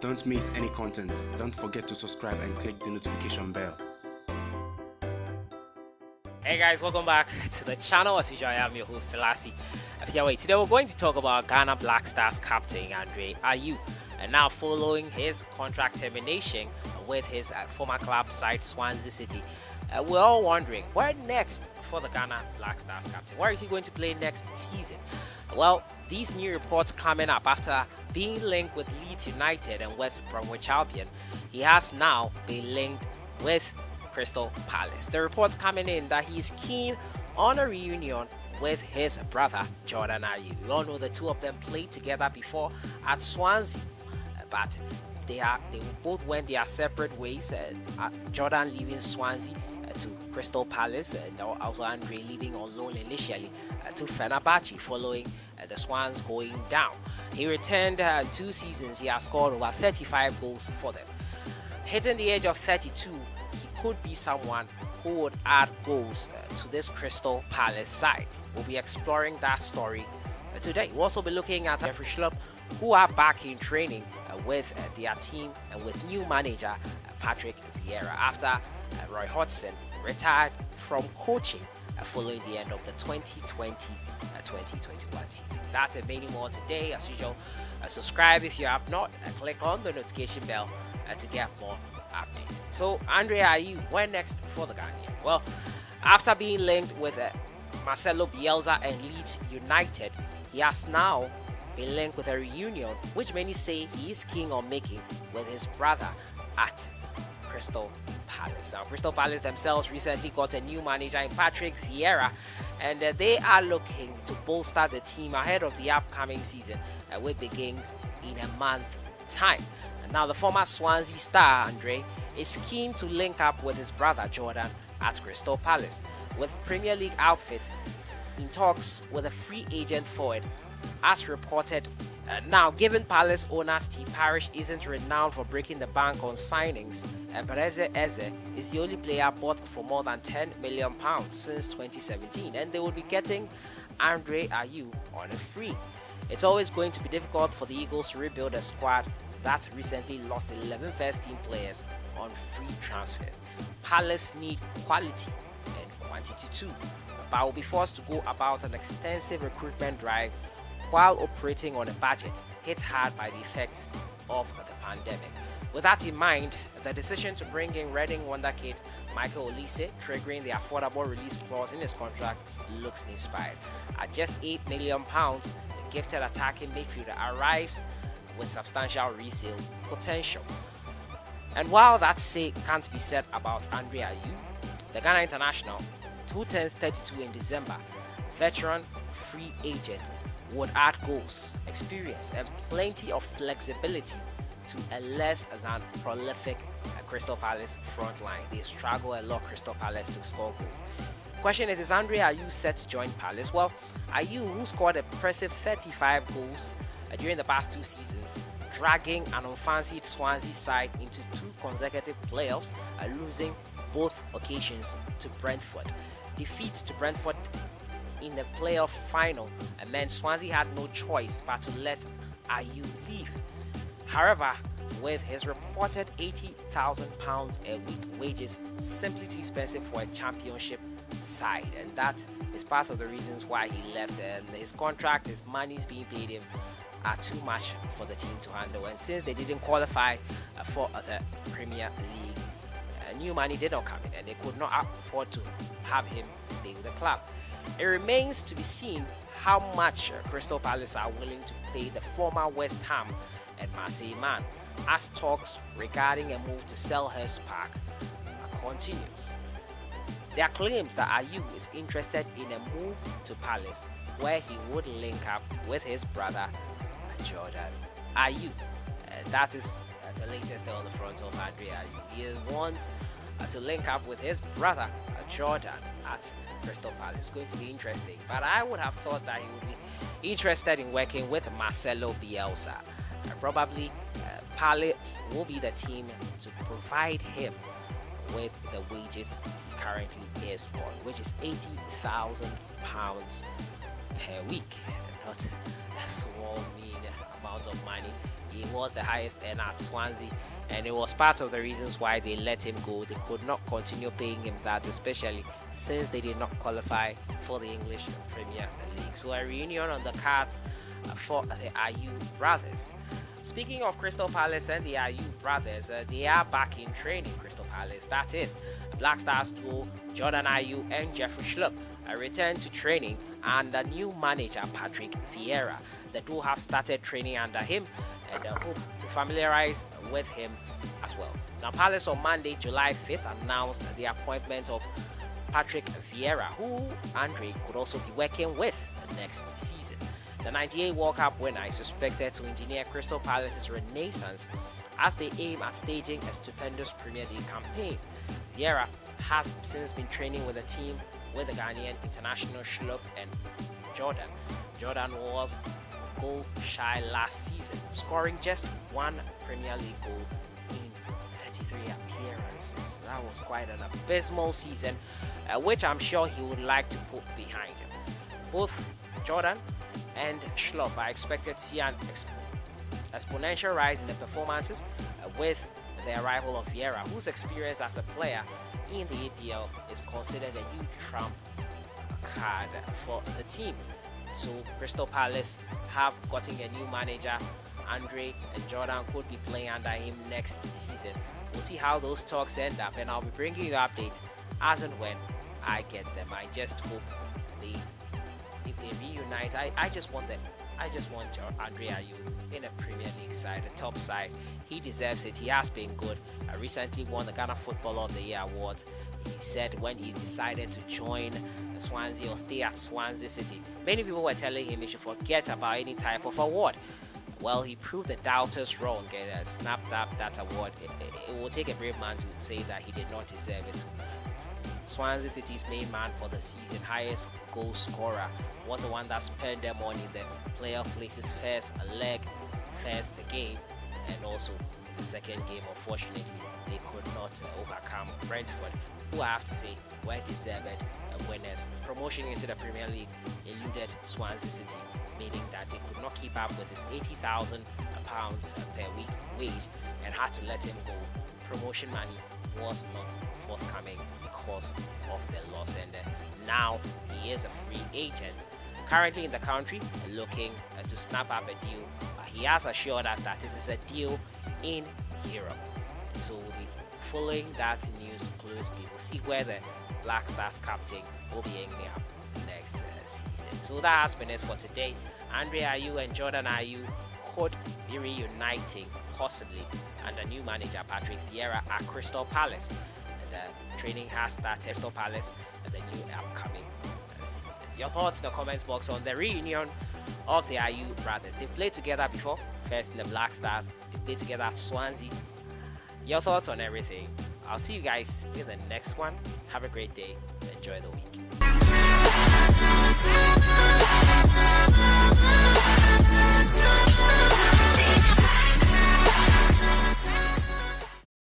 Don't miss any content. Don't forget to subscribe and click the notification bell. Hey guys, welcome back to the channel. As usual, I am your host Sellssi. Today we're going to talk about Ghana Black Stars captain Ayew, and now following his contract termination with his former club side Swansea City. We're all wondering, where next for the Ghana Black Stars captain? Where is he going to play next season? Well, these new reports coming up after being linked with Leeds United and West Bromwich Albion. He has now been linked with Crystal Palace. The reports coming in that he is keen on a reunion with his brother Jordan Ayew. We all know the two of them played together before at Swansea, but they both went their separate ways. Jordan leaving Swansea to Crystal Palace, and also Andre leaving on loan initially to Fenerbahce following the Swans going down. He returned 2 seasons. He has scored over 35 goals for them. Hitting the age of 32, he could be someone who would add goals to this Crystal Palace side. We'll be exploring that story today. We'll also be looking at Jeffrey Schlupp, who are back in training with their team and with new manager Patrick Vieira after Roy Hodgson retired from coaching following the end of the 2020-2021 season. That and many more today. As usual, subscribe if you have not, and click on the notification bell to get more updates. So Andre Ayew, where next for the Ghanaian? Well, after being linked with Marcelo Bielsa and Leeds United, he has now been linked with a reunion, which many say he is keen on making with his brother at Crystal Palace. Now, Crystal Palace themselves recently got a new manager in Patrick Vieira, and they are looking to bolster the team ahead of the upcoming season, which begins in a month's time. And now, the former Swansea star Andre is keen to link up with his brother Jordan at Crystal Palace, with Premier League outfit in talks with a free agent forward, as reported. Now, given Palace owner Steve Parish isn't renowned for breaking the bank on signings, but Eze is the only player bought for more than £10 million since 2017, and they will be getting Andre Ayew on a free. It's always going to be difficult for the Eagles to rebuild a squad that recently lost 11 first-team players on free transfers. Palace need quality and quantity too, but will be forced to go about an extensive recruitment drive while operating on a budget hit hard by the effects of the pandemic. With that in mind, the decision to bring in Reading wonderkid Michael Olise, triggering the affordable release clause in his contract, looks inspired. At just £8 million, the gifted attacking midfielder arrives with substantial resale potential. And while that can't be said about Andre Ayew, the Ghana international, who turns 32 in December, veteran free agent, would add goals, experience, and plenty of flexibility to a less than prolific Crystal Palace front line. They struggle a lot, Crystal Palace, to score goals. Question is Andre Ayew set to join Palace? Well, Ayew, who scored an impressive 35 goals during the past 2 seasons, dragging an unfancied Swansea side into 2 consecutive playoffs, losing both occasions to Brentford. Defeat to Brentford in the playoff final meant Swansea had no choice but to let Ayew leave. However, with his reported £80,000 a week wages simply too expensive for a championship side, and that is part of the reasons why he left. And his contract, his money's being paid him, are too much for the team to handle. And since they didn't qualify for the Premier League, new money did not come in, and they could not afford to have him stay with the club. It remains to be seen how much Crystal Palace are willing to pay the former West Ham and Marseille man, as talks regarding a move to Selhurst Park continues. There are claims that Ayew is interested in a move to Palace, where he would link up with his brother Jordan Ayew. That is the latest on the front of Andre Ayew. He wants to link up with his brother Jordan at Crystal Palace. It's going to be interesting, but I would have thought that he would be interested in working with Marcelo Bielsa. Probably Palace will be the team to provide him with the wages he currently is on, which is £80,000 per week, not a small mean amount of money. He was the highest earner at Swansea, and it was part of the reasons why they let him go. They could not continue paying him that, especially since they did not qualify for the English Premier League. So a reunion on the cards for the Ayew brothers. Speaking of Crystal Palace and the Ayew brothers, they are back in training. Crystal Palace, that is, Black Stars duo Jordan Ayew and Jeffrey Schlupp returned to training under new manager Patrick Vieira. The two have started training under him and hope to familiarize with him as well. Now, Palace on Monday, July 5th, announced the appointment of Patrick Vieira, who Andre could also be working with next season. The 98 World Cup winner is expected to engineer Crystal Palace's renaissance as they aim at staging a stupendous Premier League campaign. Vieira has since been training with the team with the Ghanaian international Schlupp and Jordan. Jordan was goal shy last season, scoring just one Premier League goal in 33 appearances. That was quite an abysmal season, which I'm sure he would like to put behind him. Both Jordan and Schlupp are expected to see an exponential rise in the performances with the arrival of Vieira, whose experience as a player in the APL is considered a huge trump card for the team. So Crystal Palace have gotten a new manager. Andre and Jordan could be playing under him next season. We'll see how those talks end up, and I'll be bringing you updates as and when I get them. I just hope if they reunite, I just want Andre Ayew in a Premier League side, a top side. He deserves it. He has been good. I recently won the Ghana Footballer of the Year award. He said when he decided to join Swansea or stay at Swansea City, many people were telling him he should forget about any type of award. Well, he proved the doubters wrong and snapped up that award. It will take a brave man to say that he did not deserve it. Swansea City's main man for the season, highest goal scorer, was the one that spent them on in the playoff race's first leg, first game, and also the second game. Unfortunately, they could not overcome Brentford, who I have to say were deserved winners. Promotion into the Premier League eluded Swansea City, meaning that they could not keep up with his £80,000 per week wage and had to let him go. Promotion money was not forthcoming because of the loss, and now he is a free agent currently in the country looking to snap up a deal. He has assured us that this is a deal in Europe, so we'll be following that news closely. We'll see where the Black Stars captain will be ending up next season. So that has been it for today. Andre Ayew and Jordan Ayew could be reuniting possibly under new manager Patrick Vieira at Crystal Palace. And training has started Crystal Palace and the new upcoming season. Your thoughts in the comments box on the reunion of the Ayew brothers. They've played together before, first in the Black Stars, they played together at Swansea. Your thoughts on everything. I'll see you guys in the next one. Have a great day. Enjoy the week.